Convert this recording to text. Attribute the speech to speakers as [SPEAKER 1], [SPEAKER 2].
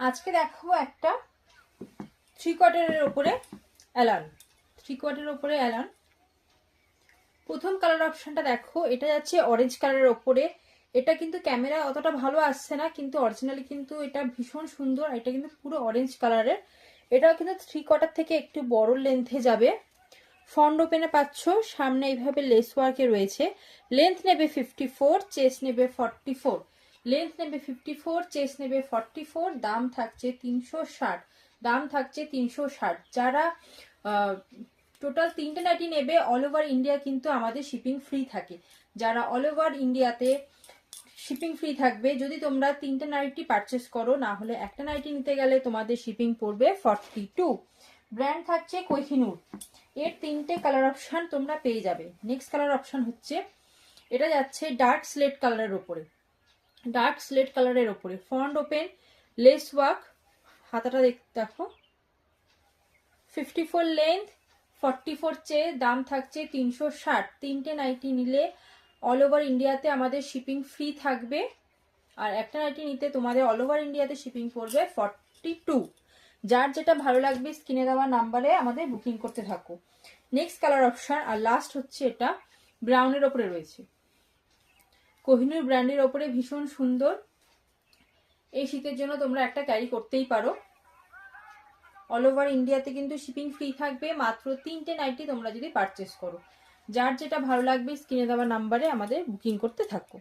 [SPEAKER 1] আজকে দেখো একটা 3/4 উপরে অ্যালান, 3/4 উপরে অ্যালান। প্রথম কালার অপশনটা দেখো, এটা যাচ্ছে অরেঞ্জ কালারের ওপরে। এটা কিন্তু ক্যামেরা অতটা ভালো আসছে না, কিন্তু অরিজিনালি কিন্তু এটা ভীষণ সুন্দর। এটা কিন্তু পুরো অরেঞ্জ কালারের। এটাও কিন্তু 3/4 থেকে একটু বড় লেন্থে যাবে। ফ্রন্ট ওপেনে পাচ্ছ, সামনে এইভাবে লেস ওয়ার্কে রয়েছে। লেন্থ নেবে 54, চেস্ট নেবে 44। লেন্থ নেবে 54, চেস্ট নেবে 44। দাম থাকছে 360। দাম থাকছে 360। যারা টোটাল 3টে নাইটি নেবে অল ওভার ইন্ডিয়া কিন্তু আমাদের শিপিং ফ্রি থাকে। যারা অল ওভার ইন্ডিয়াতে শিপিং ফ্রি থাকবে যদি তোমরা 3টে নাইটি পারচেস করো, না হলে একটা নাইটি নিতে গেলে তোমাদের শিপিং পড়বে 42। ব্র্যান্ড থাকছে কোহিনুর। এর 3টে কালার অপশন তোমরা পেয়ে যাবে। নেক্সট কালার অপশন হচ্ছে, এটা যাচ্ছে ডার্ক স্লেট কালারের ওপরে। ডার্ক স্লেট কালারের ওপরে ফ্রন্ট ওপেন, লেস ওয়ার্ক। হাতাটা দেখো 54 লেন্থ, 44 চেয়ে। দাম থাকছে 360। 3টে নাইটি নিলে অল ওভার ইন্ডিয়াতে আমাদের শিপিং ফ্রি থাকবে। আর একটা নাইটি নিতে তোমাদের অল ওভার ইন্ডিয়াতে শিপিং পড়বে 42। যার যেটা ভালো লাগবে স্ক্রিনে দেওয়া নাম্বারে আমাদের বুকিং করতে থাকো। নেক্সট কালার অপশন আর লাস্ট হচ্ছে, এটা ব্রাউনের ওপরে রয়েছে। কোহিনুর ব্র্যান্ডের ওপরে ভীষণ সুন্দর। এই শীতের জন্য তোমরা একটা ক্যারি করতেই পারো। অল ওভার ইন্ডিয়াতে কিন্তু শিপিং ফ্রি থাকবে মাত্র 3টে নাইটি তোমরা যদি পারচেস করো। যার যেটা ভালো লাগবে স্ক্রিনে দেওয়া নাম্বারে আমাদের বুকিং করতে থাকো।